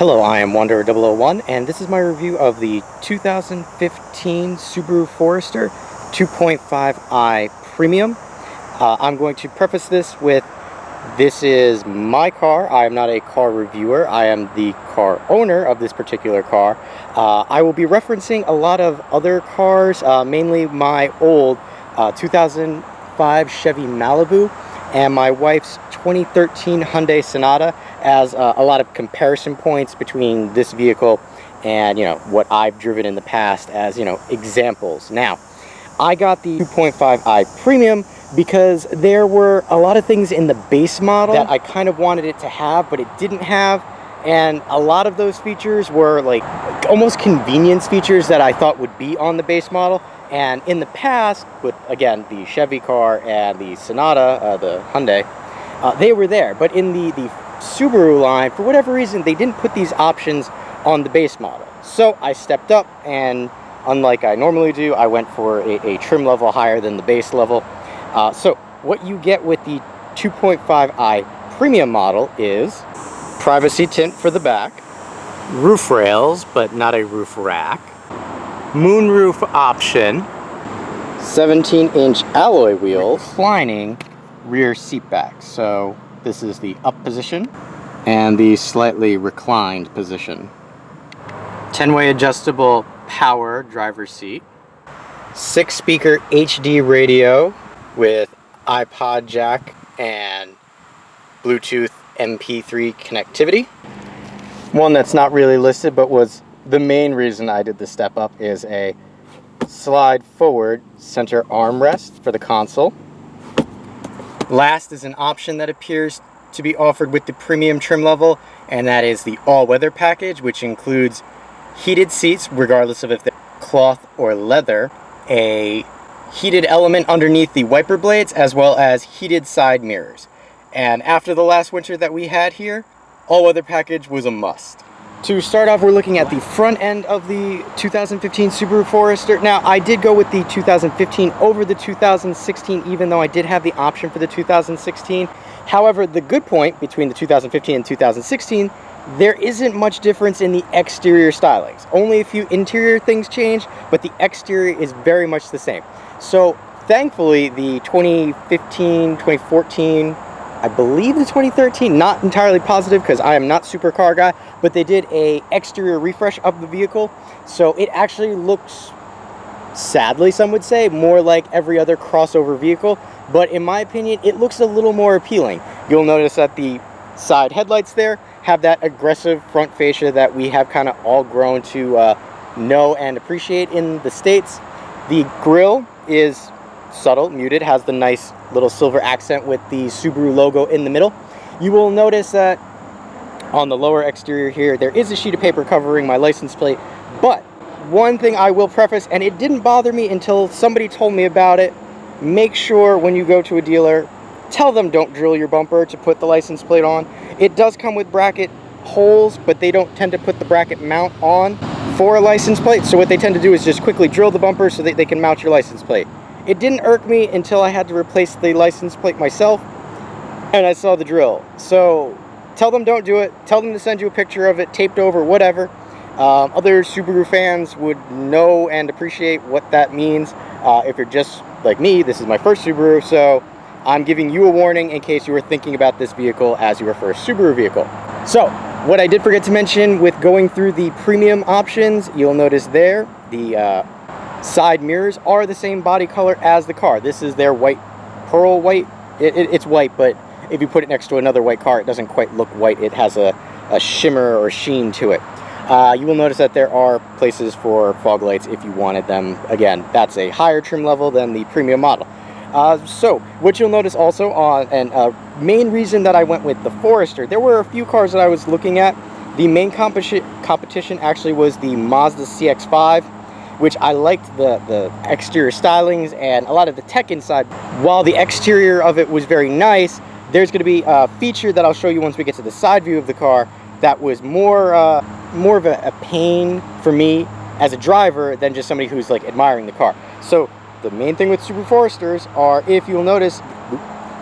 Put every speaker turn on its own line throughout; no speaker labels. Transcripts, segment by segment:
Hello, I am Wanderer001, and this is my review of the 2015 Subaru Forester 2.5i Premium. I'm going to preface this with, this is my car. I am not a car reviewer. I am the car owner of this particular car. I will be referencing a lot of other cars, mainly my old 2005 Chevy Malibu and my wife's 2013 Hyundai Sonata as a lot of comparison points between this vehicle and, what I've driven in the past as, examples. Now, I got the 2.5i Premium because there were a lot of things in the base model that I kind of wanted it to have, but it didn't have. And a lot of those features were like almost convenience features that I thought would be on the base model. And in the past, with again the Chevy car and the Sonata, the Hyundai, they were there. But in the Subaru line, for whatever reason, they didn't put these options on the base model. So I stepped up, and unlike I normally do, I went for a trim level higher than the base level. So what you get with the 2.5i Premium model is privacy tint for the back, roof rails, but not a roof rack, moonroof option, 17-inch alloy wheels, reclining rear seat back. So this is the up position and the slightly reclined position. 10-way adjustable power driver's seat, 6-speaker HD radio with iPod jack and Bluetooth MP3 connectivity. One that's not really listed but was the main reason I did the step up is a slide forward center armrest for the console. Last is an option that appears to be offered with the premium trim level, and that is the all-weather package, which includes heated seats regardless of if they're cloth or leather, a heated element underneath the wiper blades, as well as heated side mirrors. And after the last winter that we had here, all-weather package was a must. To start off, we're looking at the front end of the 2015 Subaru Forester. Now, I did go with the 2015 over the 2016, even though I did have the option for the 2016. However, the good point between the 2015 and 2016, there isn't much difference in the exterior stylings. Only a few interior things change, but the exterior is very much the same. So, thankfully, the 2015, 2014, I believe the 2013, not entirely positive because I am not super car guy, but they did a exterior refresh of the vehicle. So it actually looks, sadly some would say, more like every other crossover vehicle. But in my opinion, it looks a little more appealing. You'll notice that the side headlights there have that aggressive front fascia that we have kind of all grown to know and appreciate in the States. The grille is subtle, muted, has the nice little silver accent with the Subaru logo in the middle. You will notice that on the lower exterior here, there is a sheet of paper covering my license plate. But one thing I will preface, and it didn't bother me until somebody told me about it, make sure when you go to a dealer, tell them don't drill your bumper to put the license plate on. It does come with bracket holes, but they don't tend to put the bracket mount on for a license plate. So what they tend to do is just quickly drill the bumper so that they can mount your license plate. It didn't irk me until I had to replace the license plate myself and I saw the drill. So tell them don't do it. Tell them to send you a picture of it taped over, whatever. Other Subaru fans would know and appreciate what that means. If you're just like me, this is my first Subaru, so I'm giving you a warning in case you were thinking about this vehicle as your first Subaru vehicle. So what I did forget to mention with going through the premium options, you'll notice there the side mirrors are the same body color as the car. This is their white, pearl white. It's white, but if you put it next to another white car, it doesn't quite look white. It has a shimmer or sheen to it. You will notice that there are places for fog lights if you wanted them. Again, that's a higher trim level than the premium model. So what you'll notice also and main reason that I went with the Forester, there were a few cars that I was looking at. The main competition actually was the Mazda CX-5, which I liked the exterior stylings and a lot of the tech inside. While the exterior of it was very nice, there's going to be a feature that I'll show you once we get to the side view of the car that was more of a pain for me as a driver than just somebody who's like admiring the car. So the main thing with Subaru Foresters are, if you'll notice,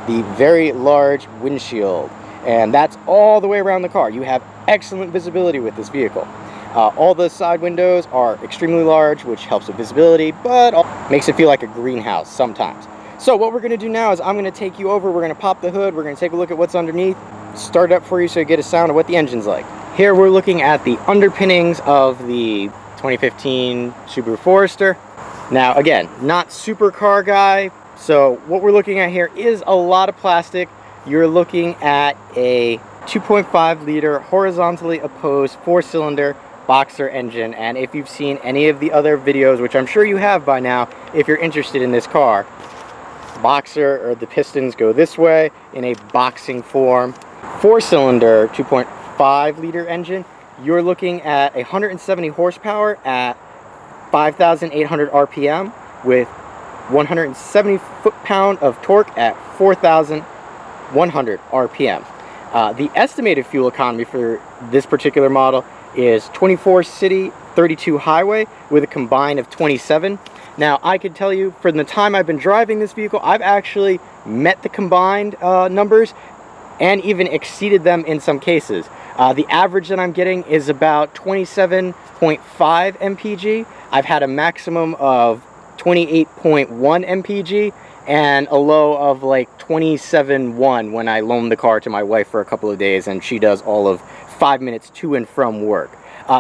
the very large windshield. and that's all the way around the car. You have excellent visibility with this vehicle. All the side windows are extremely large, which helps with visibility, but makes it feel like a greenhouse sometimes. So what we're going to do now is I'm going to take you over, we're going to pop the hood, we're going to take a look at what's underneath, start it up for you so you get a sound of what the engine's like. Here we're looking at the underpinnings of the 2015 Subaru Forester. Now again, not super car guy, so what we're looking at here is a lot of plastic. You're looking at a 2.5 liter horizontally opposed 4-cylinder boxer engine, and if you've seen any of the other videos, which I'm sure you have by now if you're interested in this car, boxer, or the pistons go this way in a boxing form. 4-cylinder 2.5 liter engine, you're looking at 170 horsepower at 5,800 RPM with 170 foot-pound of torque at 4,100 RPM. The estimated fuel economy for this particular model is 24 city, 32 highway with a combined of 27. Now I could tell you from the time I've been driving this vehicle, I've actually met the combined numbers and even exceeded them in some cases. The average that I'm getting is about 27.5 mpg. I've had a maximum of 28.1 mpg and a low of like 27.1 when I loaned the car to my wife for a couple of days, and she does all of 5 minutes to and from work.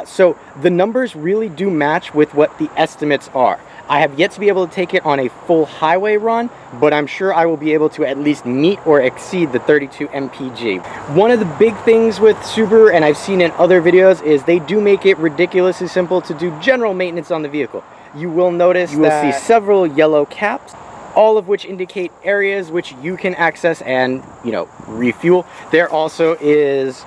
So the numbers really do match with what the estimates are. I have yet to be able to take it on a full highway run, but I'm sure I will be able to at least meet or exceed the 32 mpg. One of the big things with Subaru, and I've seen in other videos, is they do make it ridiculously simple to do general maintenance on the vehicle. You will notice you will see several yellow caps, all of which indicate areas which you can access and, you know, refuel. There also is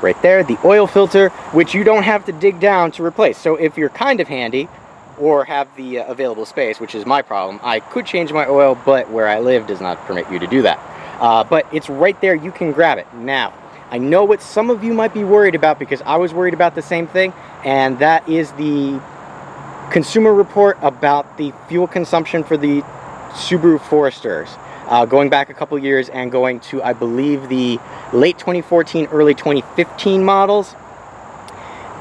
right there the oil filter, which you don't have to dig down to replace. So if you're kind of handy or have the available space, which is my problem, I could change my oil, but where I live does not permit you to do that. But it's right there, you can grab it. Now, I know what some of you might be worried about, because I was worried about the same thing, and that is the consumer report about the fuel consumption for the Subaru Foresters. Going back a couple years and going to, I believe, the late 2014, early 2015 models.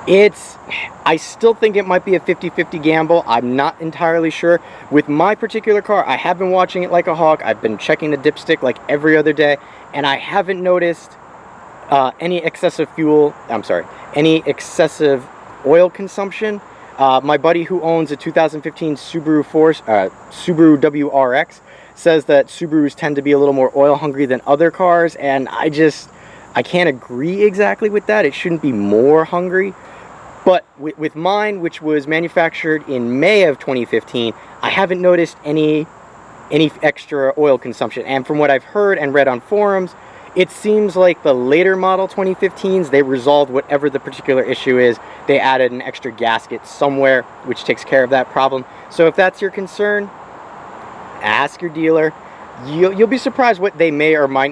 I still think it might be a 50-50 gamble. I'm not entirely sure. With my particular car, I have been watching it like a hawk. I've been checking the dipstick like every other day, and I haven't noticed any excessive oil consumption. My buddy who owns a 2015 Subaru WRX says that Subarus tend to be a little more oil hungry than other cars, and I can't agree exactly with that. It shouldn't be more hungry. But with mine, which was manufactured in May of 2015, I haven't noticed any extra oil consumption. And from what I've heard and read on forums, it seems like the later model 2015s, they resolved whatever the particular issue is. They added an extra gasket somewhere, which takes care of that problem. So if that's your concern, ask your dealer. You'll be surprised what they may or may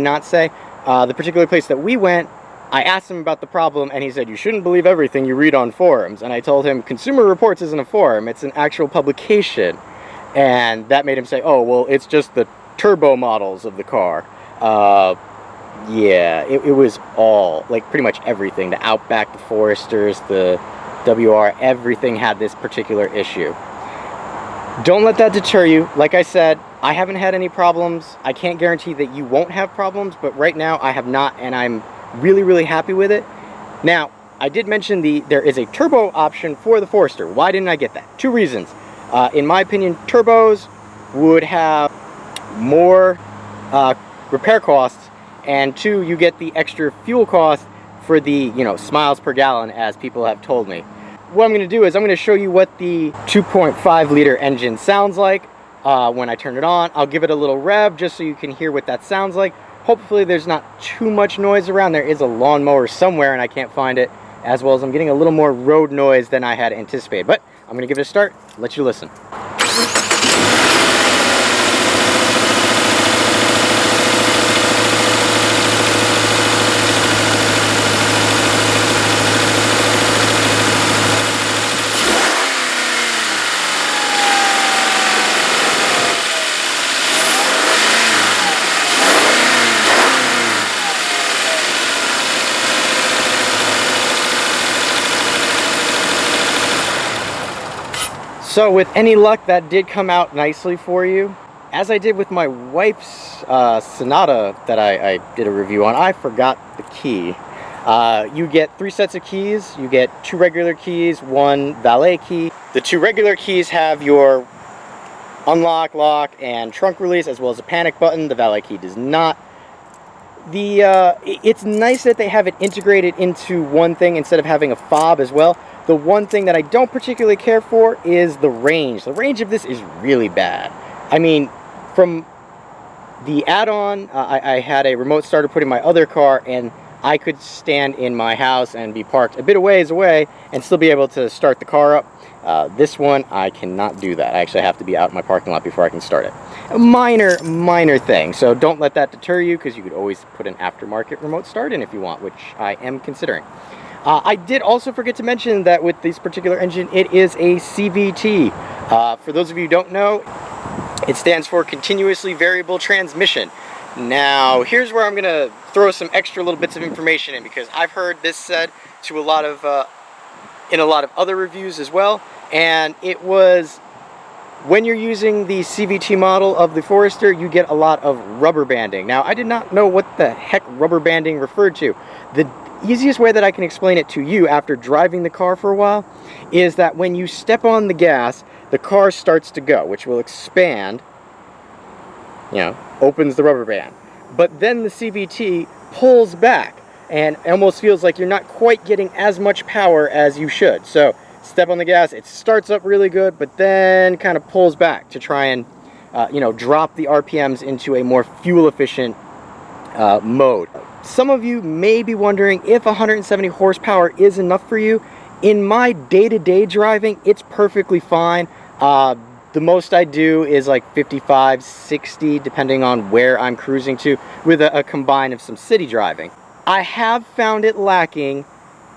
not say. The particular place that we went, I asked him about the problem, and he said, you shouldn't believe everything you read on forums. And I told him, Consumer Reports isn't a forum, it's an actual publication. And that made him say, oh, well, it's just the turbo models of the car. Yeah, it was all, like, pretty much everything. The Outback, the Foresters, the WR, everything had this particular issue. Don't let that deter you. Like I said, I haven't had any problems. I can't guarantee that you won't have problems, but right now I have not, and I'm really, really happy with it. Now, I did mention there is a turbo option for the Forester. Why didn't I get that? Two reasons. In my opinion, turbos would have more repair costs, and two, you get the extra fuel cost for the, miles per gallon, as people have told me. What I'm going to do is I'm going to show you what the 2.5 liter engine sounds like when I turn it on. I'll give it a little rev just so you can hear what that sounds like. Hopefully there's not too much noise around. There is a lawnmower somewhere and I can't find it, as well as I'm getting a little more road noise than I had anticipated. But I'm going to give it a start, let you listen. So with any luck, that did come out nicely for you. As I did with my wife's Sonata that I did a review on, I forgot the key. You get 3 sets of keys. You get 2 regular keys, 1 valet key. The 2 regular keys have your unlock, lock, and trunk release, as well as a panic button. The valet key does not. It's nice that they have it integrated into one thing instead of having a fob as well. The one thing that I don't particularly care for is the range. The range of this is really bad. I mean, from the add-on, I had a remote starter put in my other car, and I could stand in my house and be parked a bit of ways away and still be able to start the car up. This one, I cannot do that. I actually have to be out in my parking lot before I can start it. A minor thing, so don't let that deter you, because you could always put an aftermarket remote start in if you want, which I am considering. I did also forget to mention that with this particular engine, it is a CVT. For those of you who don't know, it stands for Continuously Variable Transmission. Now, here's where I'm going to throw some extra little bits of information in, because I've heard this said to in a lot of other reviews as well, and it was when you're using the CVT model of the Forester, you get a lot of rubber banding. Now, I did not know what the heck rubber banding referred to. The easiest way that I can explain it to you after driving the car for a while is that when you step on the gas, the car starts to go, which will expand, you know, opens the rubber band. But then the CVT pulls back, and it almost feels like you're not quite getting as much power as you should. So step on the gas, it starts up really good, but then kind of pulls back to try and you know, drop the RPMs into a more fuel efficient mode. Some of you may be wondering if 170 horsepower is enough for you. In my day-to-day driving, it's perfectly fine. The most I do is like 55, 60, depending on where I'm cruising to, with a combine of some city driving. I have found it lacking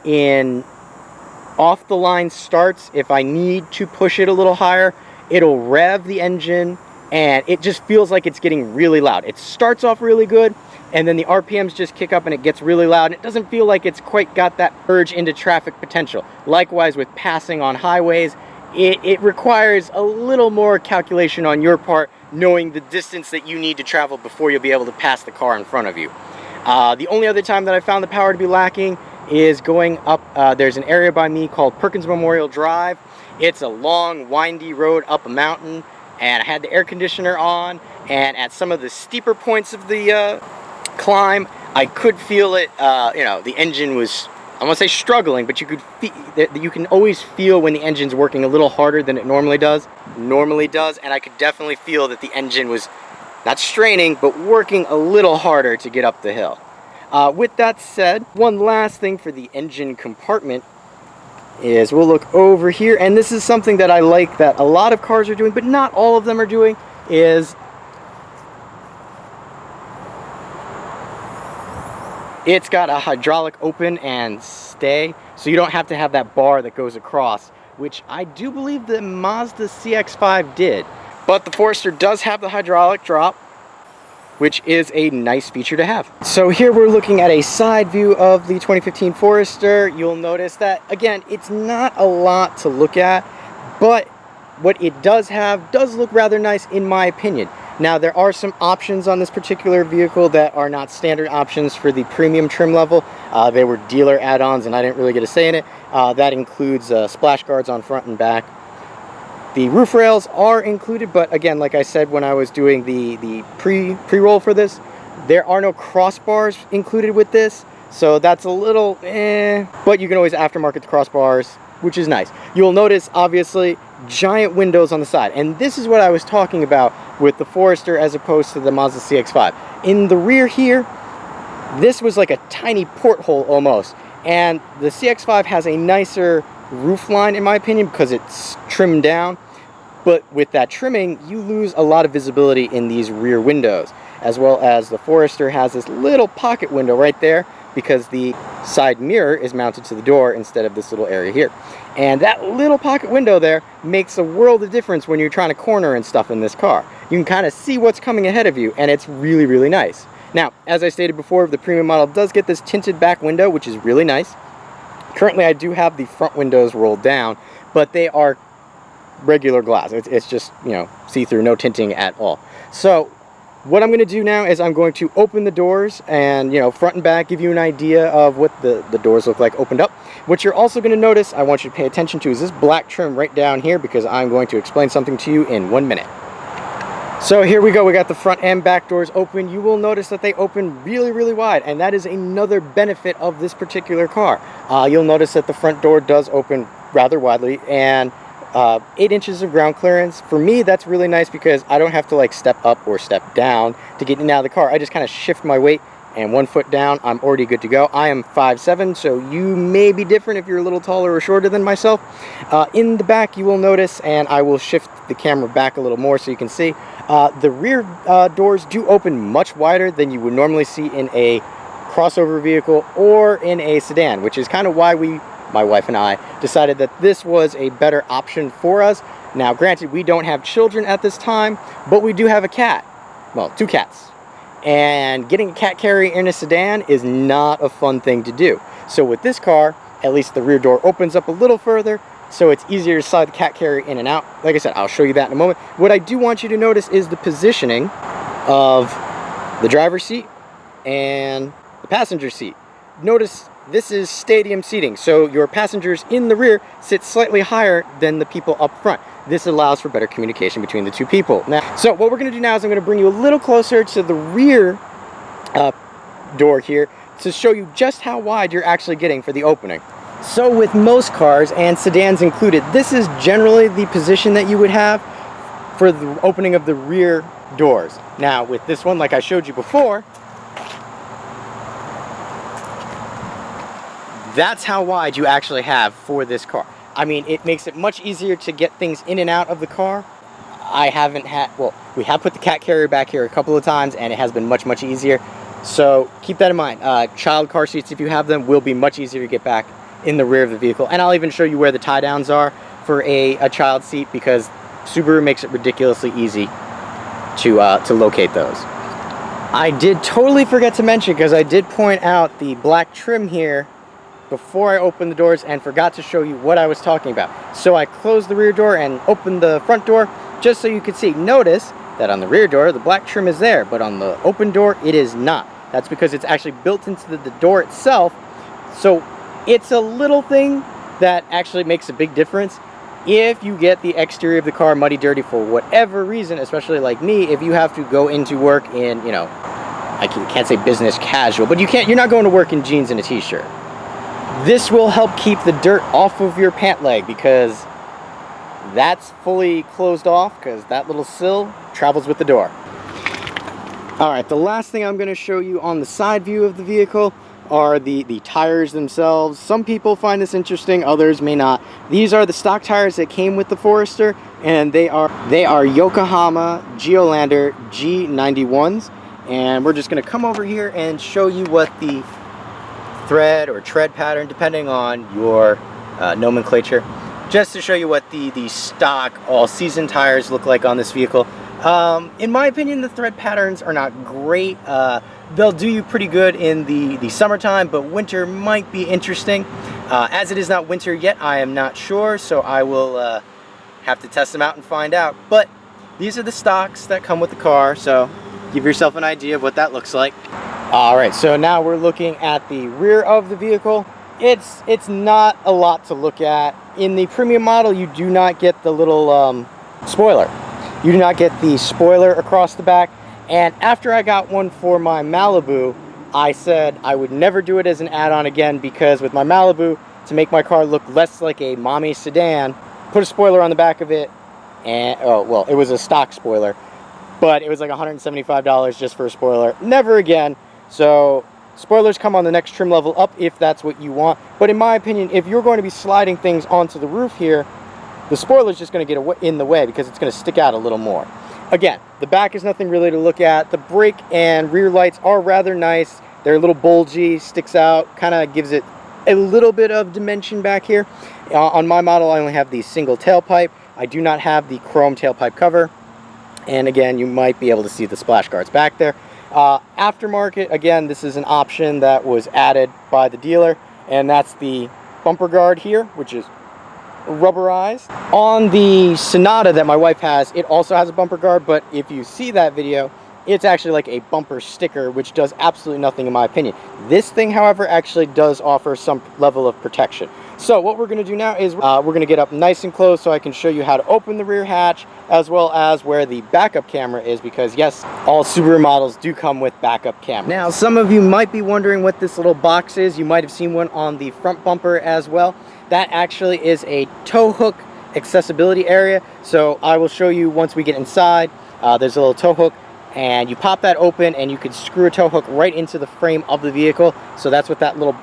in off-the-line starts. If I need to push it a little higher, it'll rev the engine, and it just feels like it's getting really loud. It starts off really good, and then the RPMs just kick up and it gets really loud, and it doesn't feel like it's quite got that urge into traffic potential. Likewise with passing on highways, it requires a little more calculation on your part, knowing the distance that you need to travel before you'll be able to pass the car in front of you. The only other time that I found the power to be lacking is going up, there's an area by me called Perkins Memorial Drive. It's a long, windy road up a mountain, and I had the air conditioner on, and at some of the steeper points of the climb, I could feel it, you know, the engine was, I won't say struggling, but you can always feel when the engine's working a little harder than it normally does, and I could definitely feel that the engine was not straining, but working a little harder to get up the hill. With that said, one last thing for the engine compartment is we'll look over here, and this is something that I like that a lot of cars are doing, but not all of them are doing, is it's got a hydraulic open and stay, so you don't have to have that bar that goes across, which I do believe the Mazda CX-5 did. But the Forester does have the hydraulic drop, which is a nice feature to have. So here we're looking at a side view of the 2015 Forester. You'll notice that, again, it's not a lot to look at, but what it does have does look rather nice in my opinion. Now, there are some options on this particular vehicle that are not standard options for the premium trim level. They were dealer add-ons, and I didn't really get a say in it. That includes splash guards on front and back. The roof rails are included, but again, like I said when I was doing the pre-roll for this, there are no crossbars included with this, so that's a little but you can always aftermarket the crossbars, which is nice. You'll notice, obviously, giant windows on the side, and this is what I was talking about with the Forester as opposed to the Mazda CX-5. In the rear here, this was like a tiny porthole almost, and the CX-5 has a nicer roof line in my opinion because it's trimmed down, but with that trimming you lose a lot of visibility in these rear windows, as well as the Forester has this little pocket window right there because the side mirror is mounted to the door instead of this little area here, and that little pocket window there makes a world of difference when you're trying to corner and stuff in this car. You can kind of see what's coming ahead of you, and it's really nice. Now, as I stated before, the premium model does get this tinted back window, which is really nice. Currently, I do have the front windows rolled down, but they are regular glass. It's just, you know, see-through, no tinting at all. So what I'm going to do now is I'm going to open the doors and, you know, front and back, give you an idea of what the doors look like opened up. What you're also going to notice, I want you to pay attention to, is this black trim right down here, because I'm going to explain something to you in 1 minute. So here we go, we got the front and back doors open. You will notice that they open really, really wide, and that is another benefit of this particular car. You'll notice that the front door does open rather widely, and 8 inches of ground clearance. For me, that's really nice because I don't have to like step up or step down to get in and out of the car. I just kind of shift my weight, and 1 foot down, I'm already good to go. I am 5'7", so you may be different if you're a little taller or shorter than myself. In the back, you will notice, and I will shift the camera back a little more so you can see, the rear doors do open much wider than you would normally see in a crossover vehicle or in a sedan, which is kind of why my wife and I decided that this was a better option for us. Now, granted, we don't have children at this time, but we do have a cat. Well, 2 cats. And getting a cat carrier in a sedan is not a fun thing to do. So with this car, at least the rear door opens up a little further, so it's easier to slide the cat carrier in and out. Like I said, I'll show you that in a moment. What I do want you to notice is the positioning of the driver's seat and the passenger seat. Notice this is stadium seating, so your passengers in the rear sit slightly higher than the people up front. This allows for better communication between the 2 people. Now, so what we're going to do now is I'm going to bring you a little closer to the rear door here to show you just how wide you're actually getting for the opening. So with most cars, and sedans included, this is generally the position that you would have for the opening of the rear doors. Now with this one, like I showed you before, that's how wide you actually have for this car. I mean, it makes it much easier to get things in and out of the car. I haven't had, well, we have put the cat carrier back here a couple of times, and it has been much, much easier. So keep that in mind. Child car seats, if you have them, will be much easier to get back in the rear of the vehicle. And I'll even show you where the tie downs are for a child seat, because Subaru makes it ridiculously easy to locate those. I did totally forget to mention, because I did point out the black trim here before I opened the doors and forgot to show you what I was talking about. So I closed the rear door and opened the front door just so you could see. Notice that on the rear door, the black trim is there, but on the open door, it is not. That's because it's actually built into the door itself. So it's a little thing that actually makes a big difference. If you get the exterior of the car muddy, dirty for whatever reason, especially like me, if you have to go into work in, you know, I can't say business casual, but you're not going to work in jeans and a t-shirt. This will help keep the dirt off of your pant leg, because that's fully closed off, because that little sill travels with the door. Alright, the last thing I'm going to show you on the side view of the vehicle are the tires themselves. Some people find this interesting, others may not. These are the stock tires that came with the Forester, and they are Yokohama Geolandar G91s. And we're just going to come over here and show you what the thread or tread pattern, depending on your nomenclature, just to show you what the stock all-season tires look like on this vehicle. In my opinion, the thread patterns are not great. They'll do you pretty good in the summertime, but winter might be interesting. As it is not winter yet, I am not sure, so I will have to test them out and find out. But these are the stocks that come with the car, so give yourself an idea of what that looks like. Alright, so now we're looking at the rear of the vehicle. It's not a lot to look at. In the premium model, you do not get the little spoiler. You do not get the spoiler across the back. And after I got one for my Malibu, I said I would never do it as an add-on again, because with my Malibu, to make my car look less like a mommy sedan, put a spoiler on the back of it, and, oh, well, it was a stock spoiler, but it was like $175 just for a spoiler. Never again. So spoilers come on the next trim level up if that's what you want. But in my opinion, if you're going to be sliding things onto the roof here, the spoiler is just going to get in the way, because it's going to stick out a little more. Again, the back is nothing really to look at. The brake and rear lights are rather nice. They're a little bulgy, sticks out, kind of gives it a little bit of dimension back here. On my model, I only have the single tailpipe. I do not have the chrome tailpipe cover. And again, you might be able to see the splash guards back there. Aftermarket, again, this is an option that was added by the dealer, and that's the bumper guard here, which is rubberized. On the Sonata that my wife has, it also has a bumper guard, but if you see that video, it's actually like a bumper sticker, which does absolutely nothing in my opinion. This thing, however, actually does offer some level of protection. So what we're going to do now is we're going to get up nice and close so I can show you how to open the rear hatch, as well as where the backup camera is, because yes, all Subaru models do come with backup cameras. Now, some of you might be wondering what this little box is. You might have seen one on the front bumper as well. That actually is a tow hook accessibility area. So I will show you once we get inside. There's a little tow hook, and you pop that open and you can screw a tow hook right into the frame of the vehicle. So that's what that little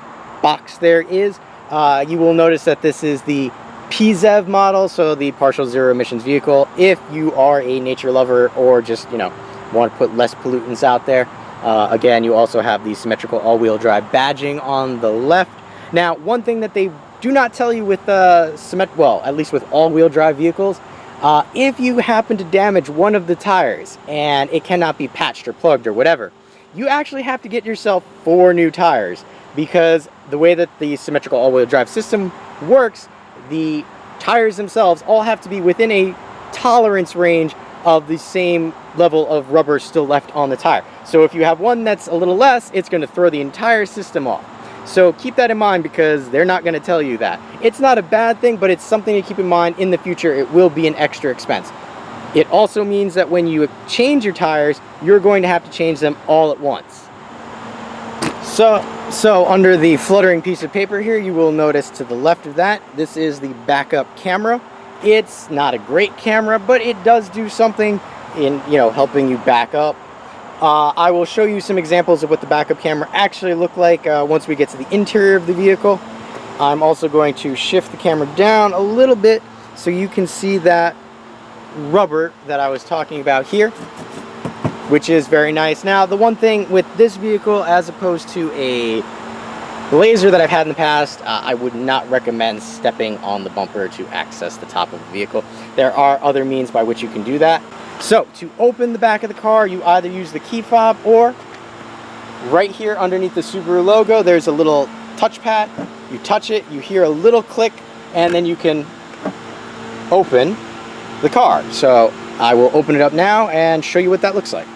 box there is. You will notice that this is the PZEV model, so the partial zero emissions vehicle. If you are a nature lover or just, you know, want to put less pollutants out there. Again, you also have the symmetrical all-wheel drive badging on the left. Now, one thing that they do not tell you with well, at least with all-wheel drive vehicles, if you happen to damage one of the tires and it cannot be patched or plugged or whatever, you actually have to get yourself 4 new tires, because the way that the symmetrical all-wheel drive system works, the tires themselves all have to be within a tolerance range of the same level of rubber still left on the tire. So if you have one that's a little less, it's going to throw the entire system off. So keep that in mind, because they're not going to tell you that. It's not a bad thing, but it's something to keep in mind. In the future, it will be an extra expense. It also means that when you change your tires, you're going to have to change them all at once. So under the fluttering piece of paper here, you will notice to the left of that, this is the backup camera. It's not a great camera, but it does do something in, you know, helping you back up. I will show you some examples of what the backup camera actually look like once we get to the interior of the vehicle. I'm also going to shift the camera down a little bit so you can see that rubber that I was talking about here, which is very nice. Now, the one thing with this vehicle, as opposed to a Blazer that I've had in the past, I would not recommend stepping on the bumper to access the top of the vehicle. There are other means by which you can do that. So, to open the back of the car, you either use the key fob, or right here underneath the Subaru logo, there's a little touchpad. You touch it, you hear a little click, and then you can open the car. So, I will open it up now and show you what that looks like.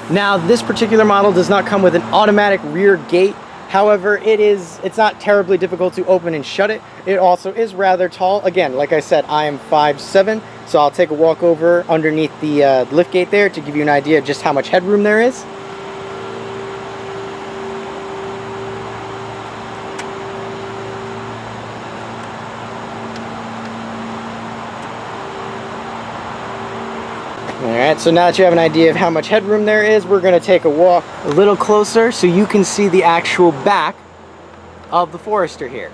Now, this particular model does not come with an automatic rear gate. However, it's not terribly difficult to open and shut it. It also is rather tall. Again, like I said, I am 5'7", so I'll take a walk over underneath the lift gate there to give you an idea of just how much headroom there is. Alright, so now that you have an idea of how much headroom there is, we're going to take a walk a little closer so you can see the actual back of the Forester here.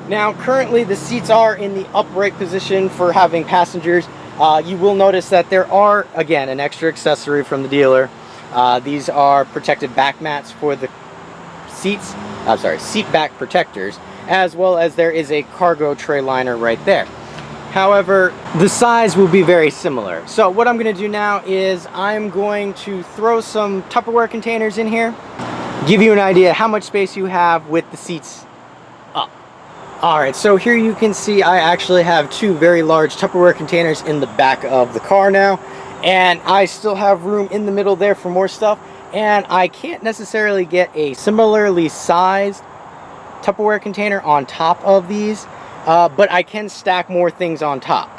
Now, currently the seats are in the upright position for having passengers. You will notice that there are, again, an extra accessory from the dealer. These are protected back mats for the seats, seat back protectors, as well as there is a cargo tray liner right there. However, the size will be very similar. So what I'm going to do now is I'm going to throw some Tupperware containers in here, give you an idea how much space you have with the seats up. Alright, so here you can see I actually have 2 very large Tupperware containers in the back of the car now, and I still have room in the middle there for more stuff, and I can't necessarily get a similarly sized Tupperware container on top of these. But I can stack more things on top.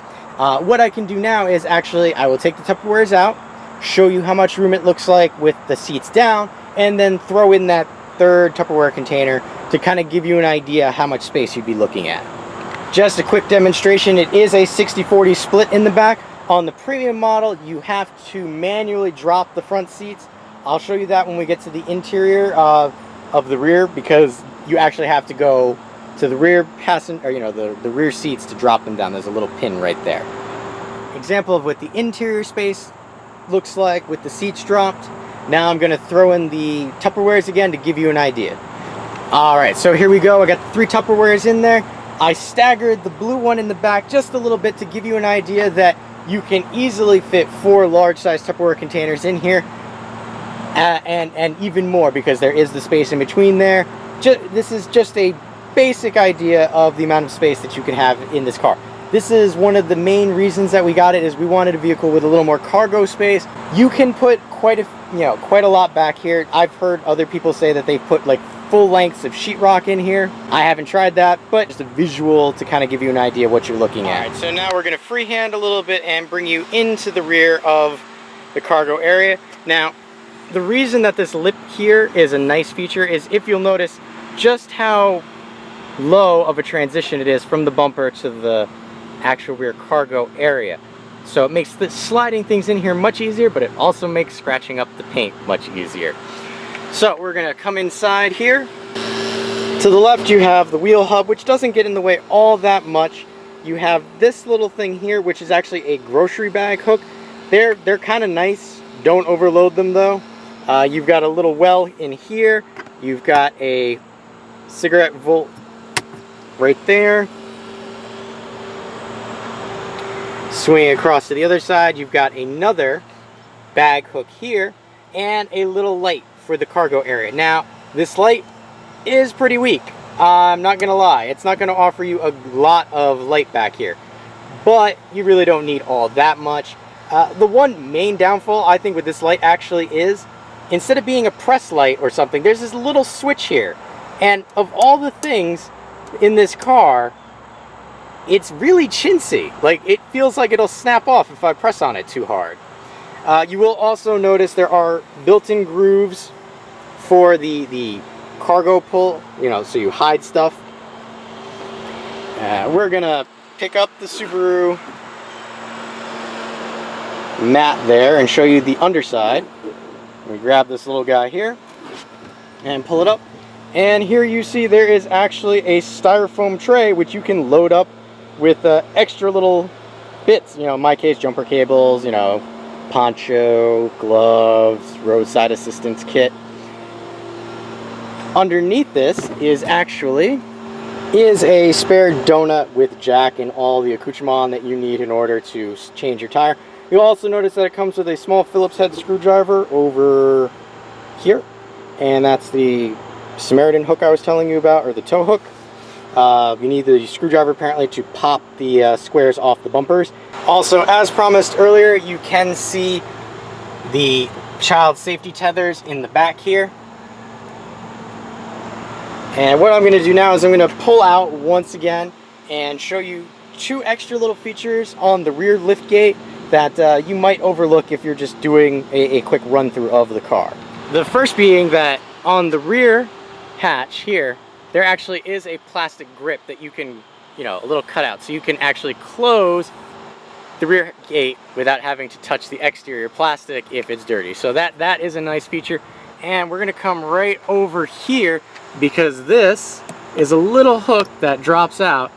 What I can do now is actually, I will take the Tupperwares out, show you how much room it looks like with the seats down, and then throw in that 3rd Tupperware container to kind of give you an idea how much space you'd be looking at. Just a quick demonstration, it is a 60-40 split in the back. On the premium model, you have to manually drop the front seats. I'll show you that when we get to the interior of the rear, because you actually have to go to the rear passenger, or you know, the rear seats to drop them down. There's a little pin right there. Example of what the interior space looks like with the seats dropped. Now I'm going to throw in the Tupperwares again to give you an idea. Alright, so here we go. I got the 3 Tupperwares in there. I staggered the blue one in the back just a little bit to give you an idea that you can easily fit 4 large size Tupperware containers in here, and even more, because there is the space in between there. This is just a basic idea of the amount of space that you can have in this car. This is one of the main reasons that we got it, is we wanted a vehicle with a little more cargo space. You can put quite a lot back here. I've heard other people say that they put like full lengths of sheetrock in here. I haven't tried that, but just a visual to kind of give you an idea of what you're looking at. All right, so now we're going to freehand a little bit and bring you into the rear of the cargo area. Now, the reason that this lip here is a nice feature is if you'll notice just how low of a transition it is from the bumper to the actual rear cargo area. So it makes the sliding things in here much easier, but it also makes scratching up the paint much easier. So we're gonna come inside here. To the left you have the wheel hub, which doesn't get in the way all that much. You have this little thing here, which is actually a grocery bag hook. They're kind of nice. Don't overload them though. You've got a little well in here. You've got a cigarette vault right there. Swing across to the other side, you've got another bag hook here and a little light for the cargo area. Now, this light is pretty weak. I'm not gonna lie. It's not gonna offer you a lot of light back here, but you really don't need all that much. The one main downfall I think with this light actually is, instead of being a press light or something, there's this little switch here. And of all the things in this car, it's really chintzy. Like, it feels like it'll snap off if I press on it too hard. You will also notice there are built-in grooves for the cargo pull, so you hide stuff. We're gonna pick up the Subaru mat there and show you the underside. We grab this little guy here and pull it up. And here you see there is actually a styrofoam tray which you can load up with extra little bits, in my case jumper cables, poncho, gloves, roadside assistance kit. Underneath this is a spare donut with jack and all the accoutrement that you need in order to change your tire. You'll also notice that it comes with a small Phillips head screwdriver over here, and that's the Samaritan hook I was telling you about, or the tow hook. You need the screwdriver apparently to pop the squares off the bumpers. Also, as promised earlier, you can see the child safety tethers in the back here. And what I'm going to do now is I'm going to pull out once again and show you two extra little features on the rear lift gate that you might overlook if you're just doing a quick run through of the car. The first being that on the rear hatch here, there actually is a plastic grip that you can, a little cutout, so you can actually close the rear gate without having to touch the exterior plastic if it's dirty. So that is a nice feature. And we're gonna come right over here because this is a little hook that drops out.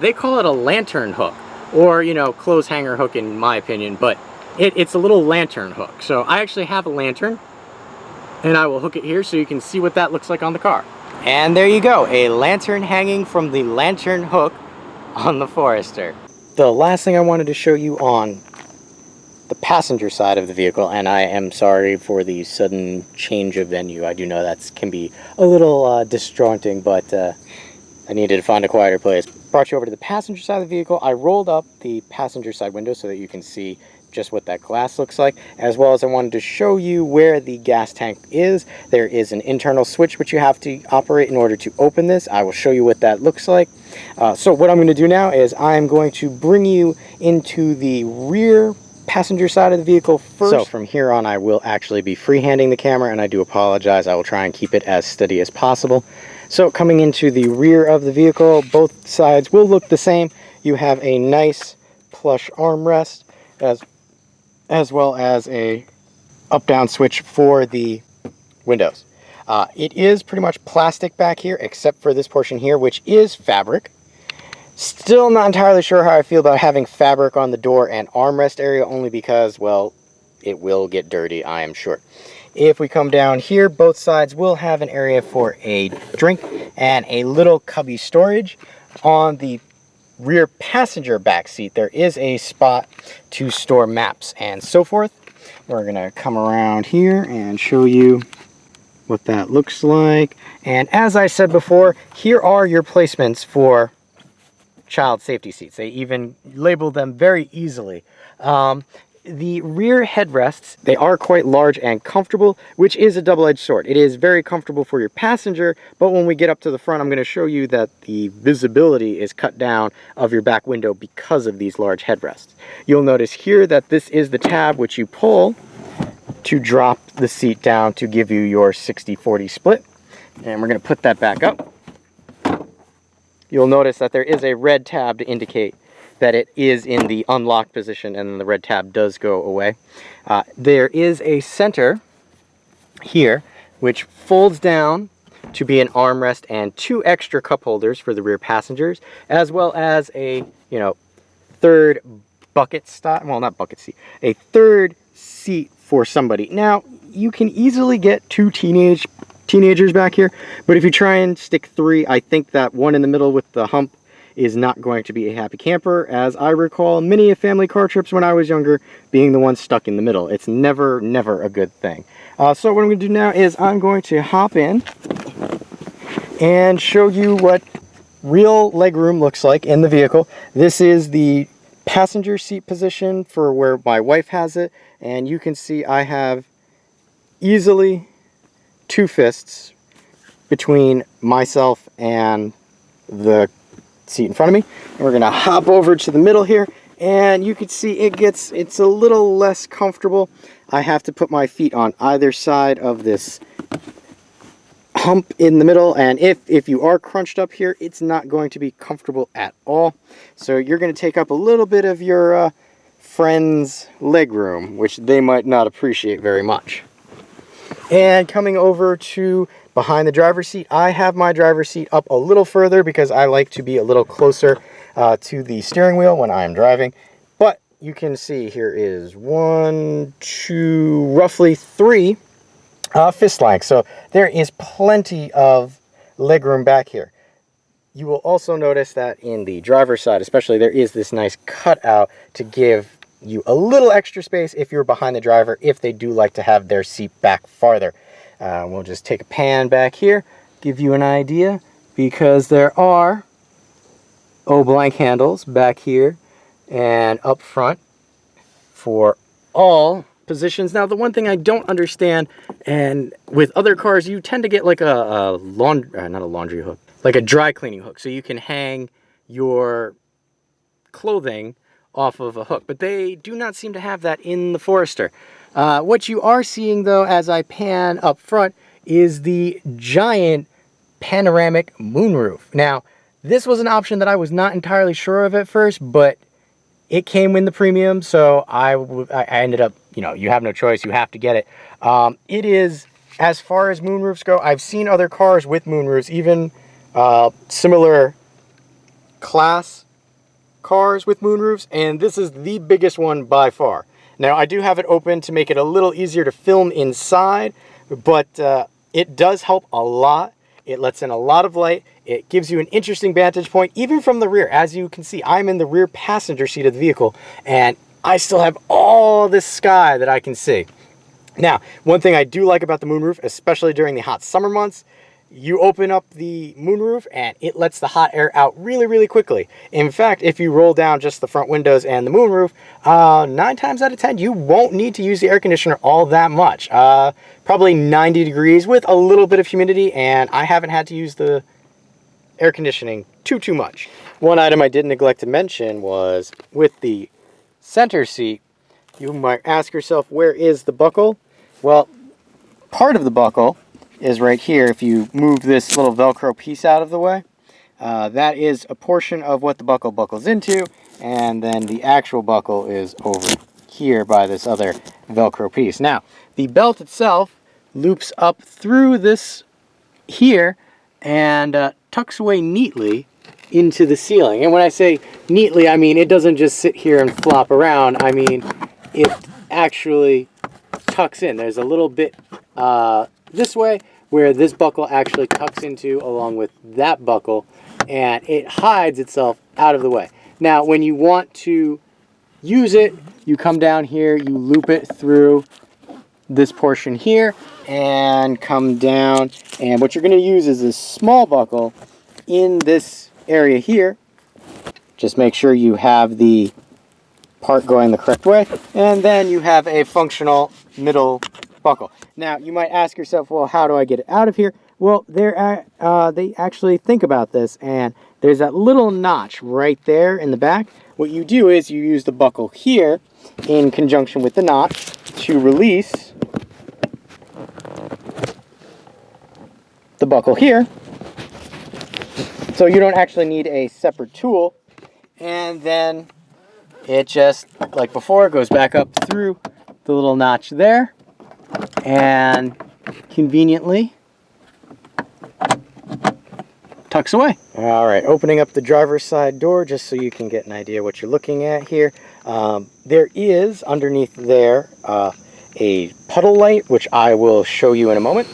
They call it a lantern hook, or clothes hanger hook in my opinion, but it's a little lantern hook. So I actually have a lantern and I will hook it here so you can see what that looks like on the car. And there you go, a lantern hanging from the lantern hook on the Forester. The last thing I wanted to show you on the passenger side of the vehicle, and I am sorry for the sudden change of venue. I do know that can be a little disjointing, but I needed to find a quieter place. Brought you over to the passenger side of the vehicle. I rolled up the passenger side window so that you can see just what that glass looks like, as well as I wanted to show you where the gas tank is. There is an internal switch which you have to operate in order to open this. I will show you what that looks like. So what I'm going to do now is I'm going to bring you into the rear passenger side of the vehicle first. So from here on I will actually be freehanding the camera, and I do apologize. I will try and keep it as steady as possible. So coming into the rear of the vehicle, both sides will look the same. You have a nice plush armrest as well as a up-down switch for the windows. It is pretty much plastic back here except for this portion here, which is fabric. Still not entirely sure how I feel about having fabric on the door and armrest area, only because, well, it will get dirty, I am sure. If we come down here, both sides will have an area for a drink and a little cubby storage. On the rear passenger back seat, there is a spot to store maps and so forth. We're gonna come around here and show you what that looks like. And as I said before, here are your placements for child safety seats. They even label them very easily. The rear headrests, they are quite large and comfortable, which is a double-edged sword. It is very comfortable for your passenger, but when we get up to the front, I'm going to show you that the visibility is cut down of your back window because of these large headrests. You'll notice here that this is the tab which you pull to drop the seat down to give you your 60-40 split. And we're going to put that back up. You'll notice that there is a red tab to indicate that it is in the unlocked position, and then the red tab does go away. There is a center here which folds down to be an armrest and 2 extra cup holders for the rear passengers, as well as a third bucket style, well, not bucket seat, a third seat for somebody. Now you can easily get 2 teenagers back here, but if you try and stick 3, I think that one in the middle with the hump is not going to be a happy camper, as I recall many of family car trips when I was younger being the one stuck in the middle. It's never a good thing. So what I'm going to do now is I'm going to hop in and show you what real legroom looks like in the vehicle. This is the passenger seat position for where my wife has it, and you can see I have easily 2 fists between myself and the seat in front of me. And we're gonna hop over to the middle here, and you can see it's a little less comfortable. I have to put my feet on either side of this hump in the middle, and if you are crunched up here, it's not going to be comfortable at all. So you're going to take up a little bit of your friend's legroom, which they might not appreciate very much. And coming over to behind the driver's seat, I have my driver's seat up a little further because I like to be a little closer to the steering wheel when I'm driving. But you can see here is 1, 2, roughly 3 fist length. So there is plenty of legroom back here. You will also notice that in the driver's side especially, there is this nice cutout to give you a little extra space if you're behind the driver, if they do like to have their seat back farther. We'll just take a pan back here, give you an idea, because there are blank handles back here and up front for all positions. Now, the one thing I don't understand, and with other cars, you tend to get like not a laundry hook, like a dry cleaning hook, so you can hang your clothing off of a hook, but they do not seem to have that in the Forester. What you are seeing, though, as I pan up front, is the giant panoramic moonroof. Now, this was an option that I was not entirely sure of at first, but it came in the premium, so I ended up, you have no choice, you have to get it. It is, as far as moonroofs go, I've seen other cars with moonroofs, even similar class cars with moonroofs, and this is the biggest one by far. Now, I do have it open to make it a little easier to film inside, but it does help a lot. It lets in a lot of light. It gives you an interesting vantage point, even from the rear. As you can see, I'm in the rear passenger seat of the vehicle, and I still have all this sky that I can see. Now, one thing I do like about the moonroof, especially during the hot summer months, you open up the moonroof and it lets the hot air out really quickly. In fact, if you roll down just the front windows and the moonroof, 9 times out of 10, you won't need to use the air conditioner all that much. Probably 90 degrees with a little bit of humidity, and I haven't had to use the air conditioning too much. One item I did neglect to mention was with the center seat, you might ask yourself, where is the buckle? Well, part of the buckle is right here. If you move this little Velcro piece out of the way, that is a portion of what the buckle buckles into, and then the actual buckle is over here by this other Velcro piece. Now, the belt itself loops up through this here and tucks away neatly into the ceiling. And when I say neatly, I mean it doesn't just sit here and flop around. I mean it actually tucks in. There's a little bit this way where this buckle actually tucks into along with that buckle, and it hides itself out of the way. Now, when you want to use it, you come down here, you loop it through this portion here and come down, and what you're going to use is this small buckle in this area here, Just make sure you have the part going the correct way, and then you have a functional middle buckle. Now, you might ask yourself, well, how do I get it out of here? Well, they actually think about this, and there's that little notch right there in the back. What you do is you use the buckle here in conjunction with the notch to release the buckle here. So you don't actually need a separate tool. And then it just, like before, goes back up through the little notch there and conveniently tucks away. All right, opening up the driver's side door just so you can get an idea what you're looking at here. There is underneath there a puddle light, which I will show you in a moment.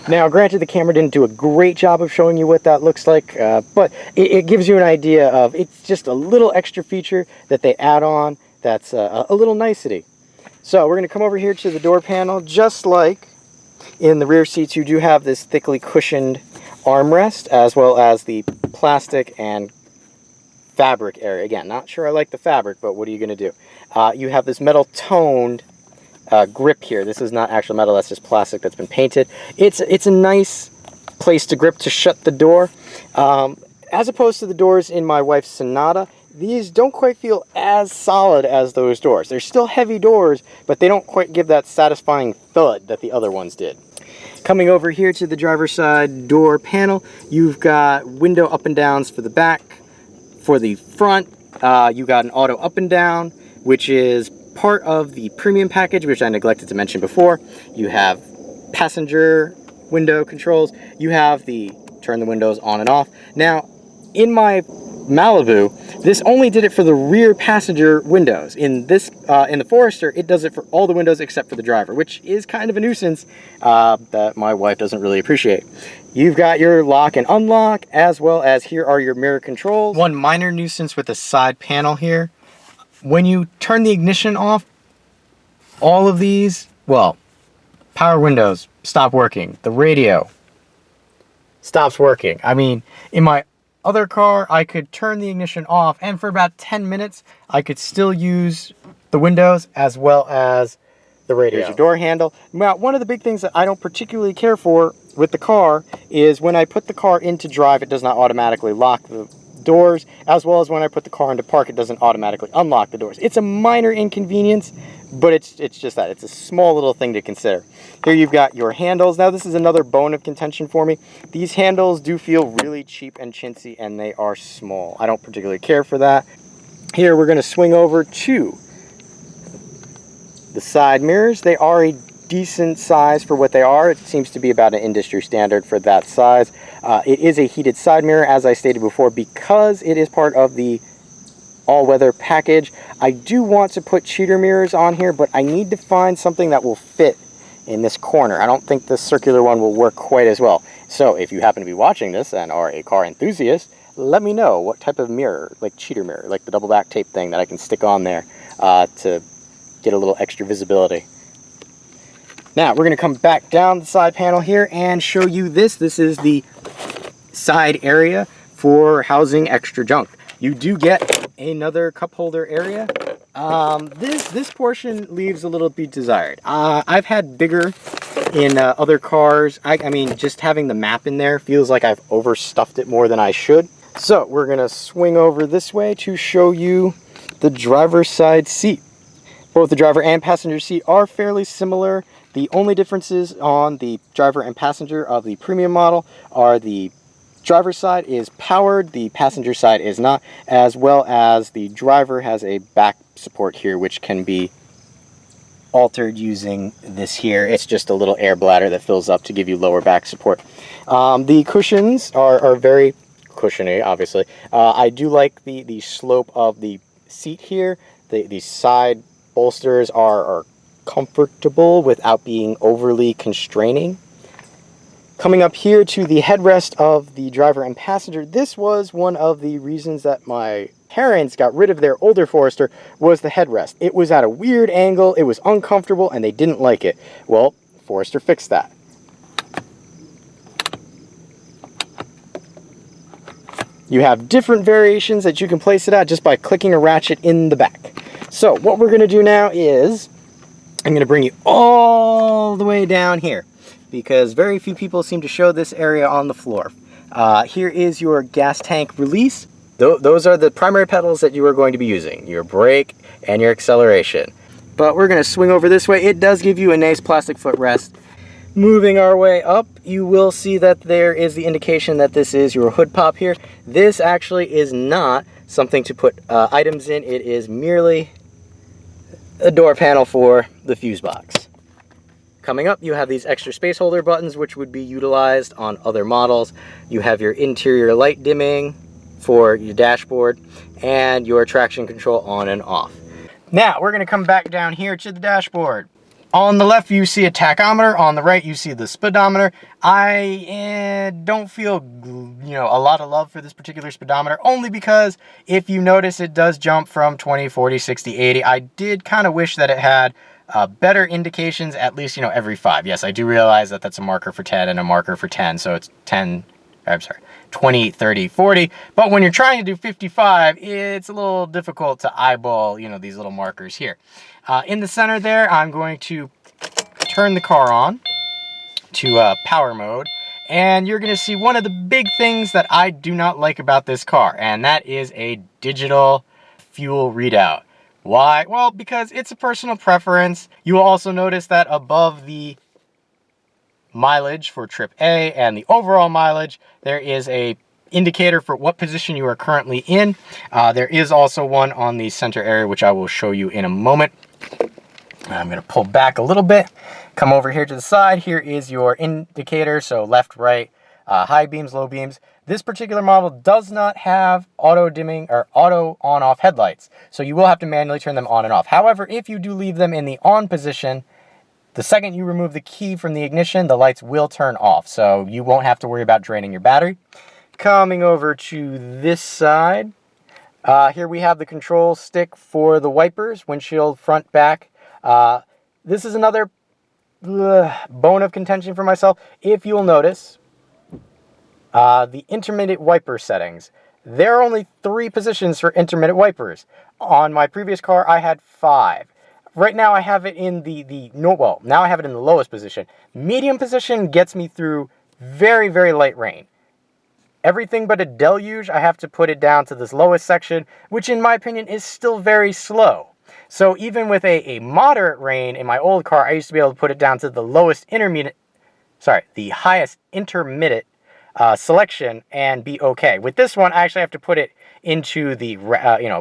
Now, granted, the camera didn't do a great job of showing you what that looks like, but it gives you an idea of, it's just a little extra feature that they add on that's a little nicety. So we're going to come over here to the door panel. Just like in the rear seats, you do have this thickly cushioned armrest, as well as the plastic and fabric area. Again, not sure I like the fabric, but what are you going to do? You have this metal toned grip here. This is not actual metal, that's just plastic that's been painted. It's a nice place to grip to shut the door. As opposed to the doors in my wife's Sonata, these don't quite feel as solid as those doors. They're still heavy doors, but they don't quite give that satisfying thud that the other ones did. Coming over here to the driver's side door panel, you've got window up and downs for the back. For the front, you got an auto up and down, which is part of the premium package, which I neglected to mention before. You have passenger window controls. You have the turn the windows on and off. Now, in my Malibu, this only did it for the rear passenger windows. In this, in the Forester, it does it for all the windows except for the driver, which is kind of a nuisance that my wife doesn't really appreciate. You've got your lock and unlock, as well as here are your mirror controls. One minor nuisance with the side panel here. When you turn the ignition off, all of these, well, power windows stop working. The radio stops working. I mean, in my other car, I could turn the ignition off, and for about 10 minutes, I could still use the windows as well as the radio. Here's your door handle. Now, one of the big things that I don't particularly care for with the car is when I put the car into drive, it does not automatically lock the doors, as well as when I put the car into park, it doesn't automatically unlock the doors. It's a minor inconvenience, but it's just that. It's a small little thing to consider. Here you've got your handles. Now this is another bone of contention for me. These handles do feel really cheap and chintzy, and they are small. I don't particularly care for that. Here we're going to swing over to the side mirrors. They are a decent size for what they are. It seems to be about an industry standard for that size. It is a heated side mirror, as I stated before, because it is part of the all-weather package. I do want to put cheater mirrors on here, but I need to find something that will fit in this corner. I don't think the circular one will work quite as well. So if you happen to be watching this and are a car enthusiast, let me know what type of mirror, like cheater mirror, like the double back tape thing that I can stick on there to get a little extra visibility. Now we're going to come back down the side panel here and show you this. This is the side area for housing extra junk. You do get another cup holder area. This portion leaves a little bit desired. I've had bigger in other cars. I mean, just having the map in there feels like I've overstuffed it more than I should. So we're going to swing over this way to show you the driver's side seat. Both the driver and passenger seat are fairly similar. The only differences on the driver and passenger of the premium model are the driver's side is powered, the passenger side is not, as well as the driver has a back support here, which can be altered using this here. It's just a little air bladder that fills up to give you lower back support. The cushions are very cushiony, obviously. I do like the slope of the seat here. The side bolsters are comfortable without being overly constraining. Coming up here to the headrest of the driver and passenger, this was one of the reasons that my Parents got rid of their older Forester was the headrest. It was at a weird angle, it was uncomfortable, and they didn't like it. Well, Forester fixed that. You have different variations that you can place it at just by clicking a ratchet in the back. So what we're going to do now is I'm going to bring you all the way down here because very few people seem to show this area on the floor. Here is your gas tank release. Those are the primary pedals that you are going to be using, your brake and your acceleration. But we're going to swing over this way. It does give you a nice plastic footrest. Moving our way up, you will see that there is the indication that this is your hood pop here. This actually is not something to put items in. It is merely a door panel for the fuse box. Coming up, you have these extra space holder buttons, which would be utilized on other models. You have your interior light dimming for your dashboard and your traction control on and off. Now, we're going to come back down here to the dashboard. On the left, you see a tachometer. On the right, you see the speedometer. I don't feel, a lot of love for this particular speedometer, only because if you notice, it does jump from 20, 40, 60, 80. I did kind of wish that it had better indications, at least, every 5. Yes, I do realize that that's a marker for 10 and a marker for 10, so it's 20, 30, 40. But when you're trying to do 55, it's a little difficult to eyeball, these little markers here. In the center there, I'm going to turn the car on to power mode, and you're going to see one of the big things that I do not like about this car, and that is a digital fuel readout. Why? Well, because it's a personal preference. You will also notice that above the mileage for trip A and the overall mileage, there is a indicator for what position you are currently in. There is also one on the center area, which I will show you in a moment. I'm going to pull back a little bit, come over here to the side. Here is your indicator, so left, right, high beams, low beams. This particular model does not have auto dimming or auto on-off headlights, so you will have to manually turn them on and off. However, if you do leave them in the on position, the second you remove the key from the ignition, the lights will turn off, so you won't have to worry about draining your battery. Coming over to this side, here we have the control stick for the wipers, windshield, front, back. This is another bone of contention for myself. If you'll notice, the intermittent wiper settings. There are only 3 positions for intermittent wipers. On my previous car, I had 5. Right now, I have it in now I have it in the lowest position. Medium position gets me through very, very light rain. Everything but a deluge, I have to put it down to this lowest section, which in my opinion is still very slow. So even with a moderate rain in my old car, I used to be able to put it down to the highest intermittent selection and be okay. With this one, I actually have to put it into the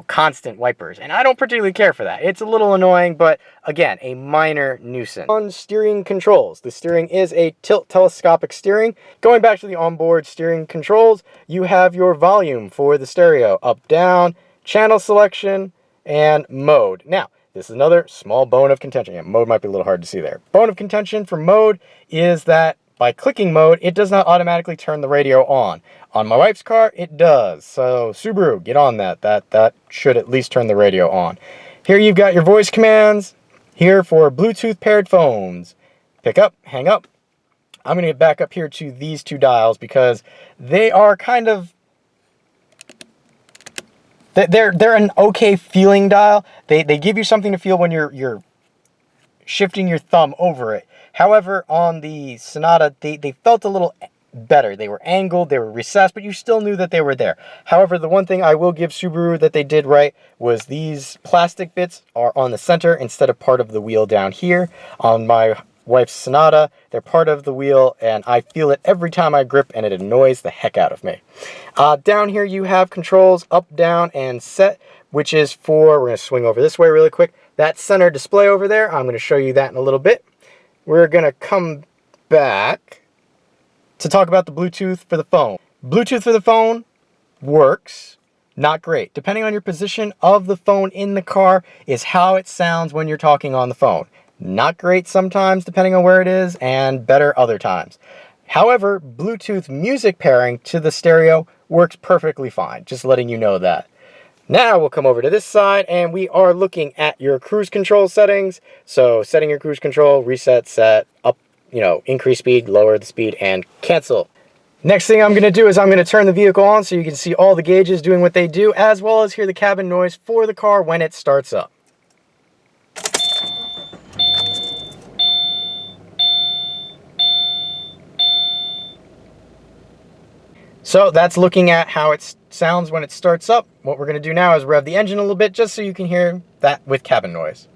constant wipers, and I don't particularly care for that. It's a little annoying, but again, a minor nuisance. On steering controls, the steering is a tilt telescopic steering. Going back to the onboard steering controls, you have your volume for the stereo, up, down, channel selection, and mode. Now, this is another small bone of contention. Yeah, mode might be a little hard to see there. Bone of contention for mode is that by clicking mode, it does not automatically turn the radio on. On my wife's car, it does. So Subaru, get on that. That should at least turn the radio on. Here you've got your voice commands. Here for Bluetooth paired phones. Pick up, hang up. I'm going to get back up here to these 2 dials because they are kind of... They're an okay feeling dial. They give you something to feel when you're shifting your thumb over it. However, on the Sonata, they felt a little better. They were angled, they were recessed, but you still knew that they were there. However, the one thing I will give Subaru that they did right was these plastic bits are on the center instead of part of the wheel down here. On my wife's Sonata, they're part of the wheel, and I feel it every time I grip, and it annoys the heck out of me. Down here, you have controls up, down, and set, which is for, we're going to swing over this way really quick, that center display over there. I'm going to show you that in a little bit. We're going to come back to talk about the Bluetooth for the phone. Bluetooth for the phone works, not great. Depending on your position of the phone in the car is how it sounds when you're talking on the phone. Not great sometimes, depending on where it is, and better other times. However, Bluetooth music pairing to the stereo works perfectly fine, just letting you know that. Now we'll come over to this side and we are looking at your cruise control settings. So setting your cruise control, reset, set, up, increase speed, lower the speed, and cancel. Next thing I'm going to do is I'm going to turn the vehicle on so you can see all the gauges doing what they do, as well as hear the cabin noise for the car when it starts up. So that's looking at how it sounds when it starts up. What we're going to do now is rev the engine a little bit just so you can hear that with cabin noise.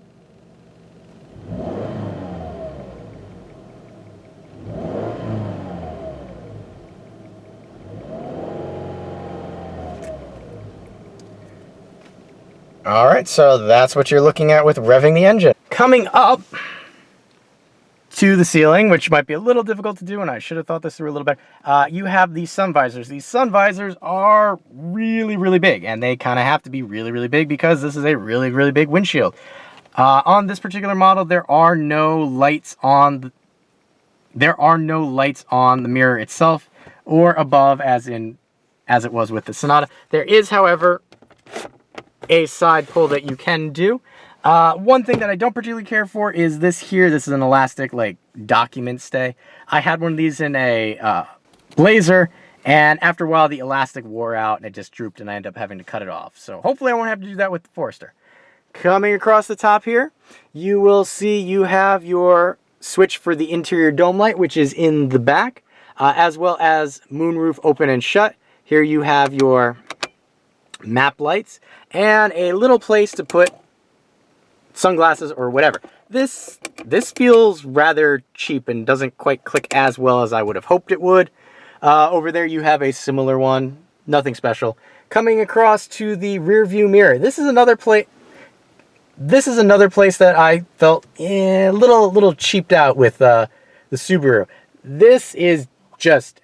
All right, so that's what you're looking at with revving the engine. Coming up to the ceiling, which might be a little difficult to do, and I should have thought this through a little better. You have these sun visors. These sun visors are really, really big, and they kind of have to be really, really big because this is a really, really big windshield. On this particular model, there are no lights on the mirror itself or above, as it was with the Sonata. There is, however, a side pull that you can do. One thing that I don't particularly care for is this here. This is an elastic, like, document stay. I had one of these in a Blazer, and after a while the elastic wore out and it just drooped and I ended up having to cut it off. So hopefully I won't have to do that with the Forester. Coming across the top here, you will see you have your switch for the interior dome light, which is in the back, as well as moonroof open and shut. Here you have your map lights and a little place to put sunglasses or whatever. This feels rather cheap and doesn't quite click as well as I would have hoped it would. Over there you have a similar one, nothing special. Coming across to the rear view mirror, this is another place that I felt a little cheaped out with the Subaru. This is just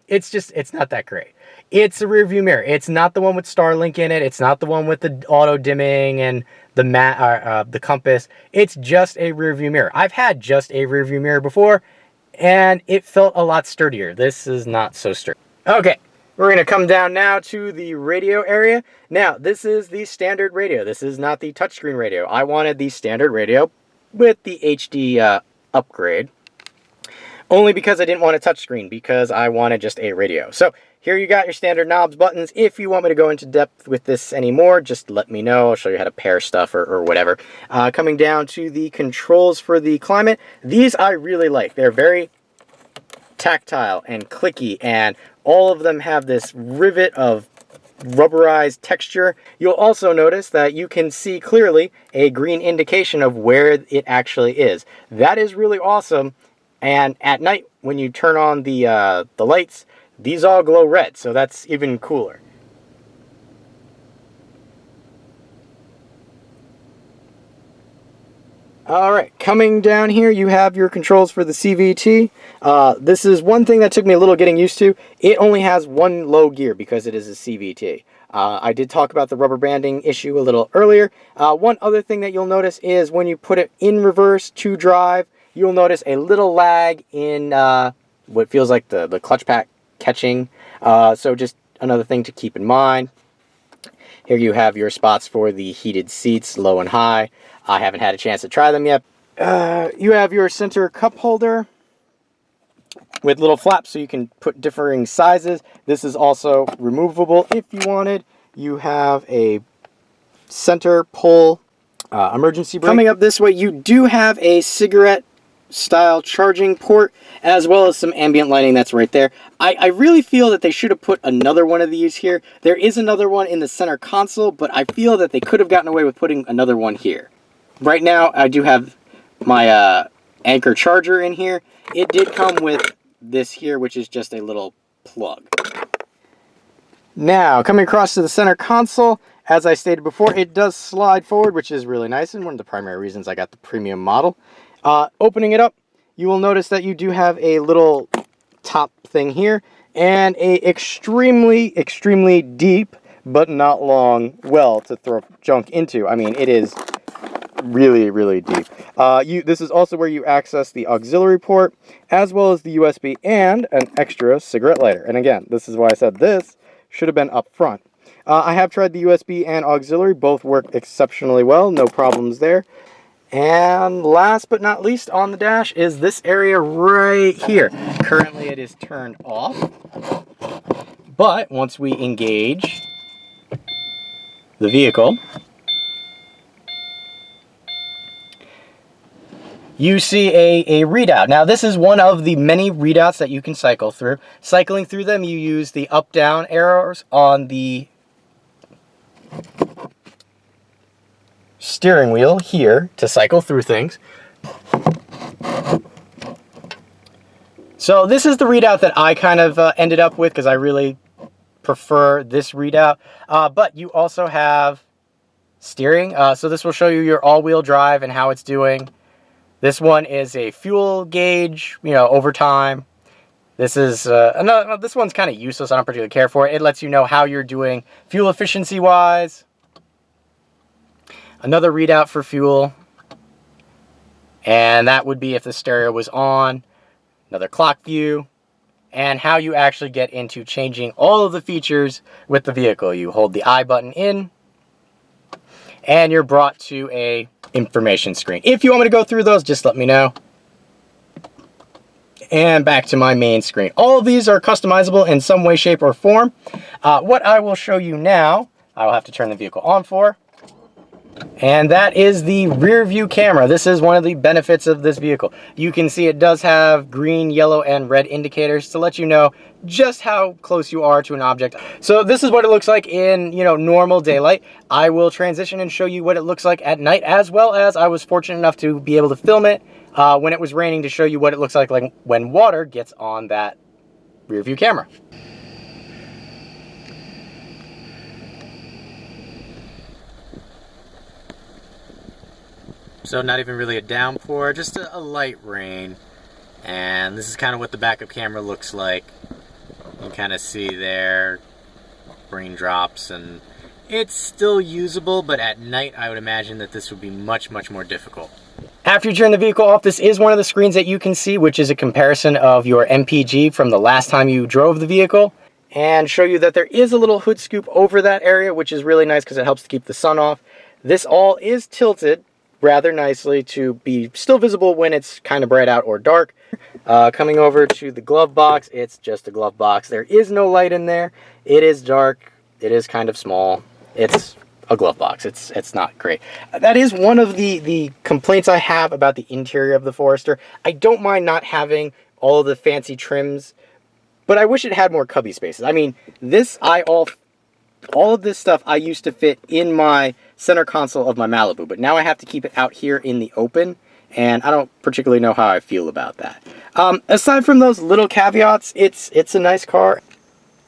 it's not that great. It's a rear view mirror. It's not the one with Starlink in it. It's not the one with the auto dimming and the compass. It's just a rear view mirror. I've had just a rear view mirror before, and it felt a lot sturdier. This is not so sturdy. Okay, we're going to come down now to the radio area. Now, this is the standard radio. This is not the touchscreen radio. I wanted the standard radio with the HD upgrade, only because I didn't want a touchscreen, because I wanted just a radio. So here you got your standard knobs, buttons. If you want me to go into depth with this anymore, just let me know. I'll show you how to pair stuff or whatever. Coming down to the controls for the climate, these I really like. They're very tactile and clicky, and all of them have this rivet of rubberized texture. You'll also notice that you can see clearly a green indication of where it actually is. That is really awesome. And at night, when you turn on the lights, these all glow red, so that's even cooler. Alright, coming down here, you have your controls for the CVT. This is one thing that took me a little getting used to. It only has one low gear because it is a CVT. I did talk about the rubber banding issue a little earlier. One other thing that you'll notice is when you put it in reverse to drive, you'll notice a little lag in what feels like the clutch pack catching. So just another thing to keep in mind. Here you have your spots for the heated seats, low and high. I haven't had a chance to try them yet. You have your center cup holder with little flaps so you can put differing sizes. This is also removable if you wanted. You have a center pull emergency brake. Coming up this way, you do have a cigarette style charging port, as well as some ambient lighting that's right there. I really feel that they should have put another one of these here. There is another one in the center console, but I feel that they could have gotten away with putting another one here. Right now, I do have my Anchor charger in here. It did come with this here, which is just a little plug. Now, coming across to the center console, as I stated before, it does slide forward, which is really nice, and one of the primary reasons I got the premium model. Opening it up, you will notice that you do have a little top thing here, and a extremely deep, but not long well to throw junk into. I mean, it is really deep. This is also where you access the auxiliary port, as well as the USB and an extra cigarette lighter. And again, this is why I said this should have been up front. I have tried the USB and auxiliary. Both work exceptionally well. No problems there. And last but not least on the dash is this area right here. Currently it is turned off. But once we engage the vehicle, you see a readout. Now this is one of the many readouts that you can cycle through. Cycling through them, you use the up-down arrows on the steering wheel here to cycle through things. So this is the readout that I kind of ended up with because I really prefer this readout. But you also have steering. So this will show you your all-wheel drive and how it's doing. This one is a fuel gauge, over time. This is this one's kind of useless. I don't particularly care for it. It lets you know how you're doing fuel efficiency wise. Another readout for fuel, and that would be if the stereo was on. Another clock view, and how you actually get into changing all of the features with the vehicle. You hold the I button in, and you're brought to a information screen. If you want me to go through those, just let me know. And back to my main screen. All of these are customizable in some way, shape, or form. What I will show you now, I will have to turn the vehicle on for. And that is the rear view camera. This is one of the benefits of this vehicle. You can see it does have green, yellow, and red indicators to let you know just how close you are to an object. So this is what it looks like in, normal daylight. I will transition and show you what it looks like at night, as well as I was fortunate enough to be able to film it when it was raining to show you what it looks like when water gets on that rear view camera. So not even really a downpour, just a light rain. And this is kind of what the backup camera looks like. You can kind of see there, raindrops, and it's still usable, but at night I would imagine that this would be much, much more difficult. After you turn the vehicle off, this is one of the screens that you can see, which is a comparison of your MPG from the last time you drove the vehicle, and show you that there is a little hood scoop over that area, which is really nice because it helps to keep the sun off. This all is tilted rather nicely to be still visible when it's kind of bright out or dark. Coming over to the glove box, it's just a glove box. There is no light in there. It is dark. It is kind of small. It's a glove box. It's not great. That is one of the complaints I have about the interior of the Forester. I don't mind not having all of the fancy trims, but I wish it had more cubby spaces. I mean, all of this stuff I used to fit in my center console of my Malibu, but now I have to keep it out here in the open, and I don't particularly know how I feel about that. Aside from those little caveats, it's a nice car.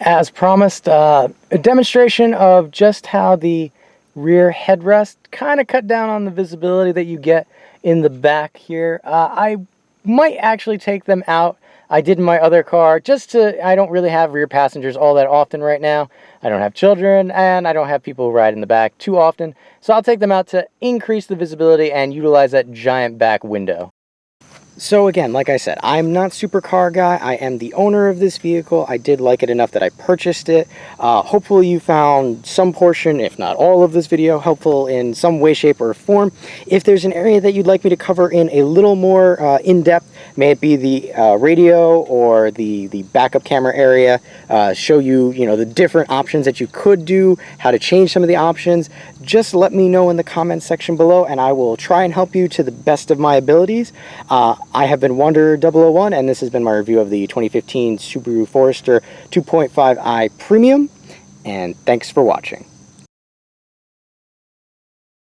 As promised, a demonstration of just how the rear headrest kind of cut down on the visibility that you get in the back here. I might actually take them out. I did in my other car, I don't really have rear passengers all that often right now. I don't have children, and I don't have people who ride in the back too often. So I'll take them out to increase the visibility and utilize that giant back window. So again, like I said, I'm not super car guy. I am the owner of this vehicle. I did like it enough that I purchased it. Hopefully you found some portion, if not all of this video, helpful in some way, shape, or form. If there's an area that you'd like me to cover in a little more in-depth, may it be the radio or the backup camera area, show you, the different options that you could do, how to change some of the options, just let me know in the comments section below, and I will try and help you to the best of my abilities. I have been Wander001, and this has been my review of the 2015 Subaru Forester 2.5i Premium, and thanks for watching.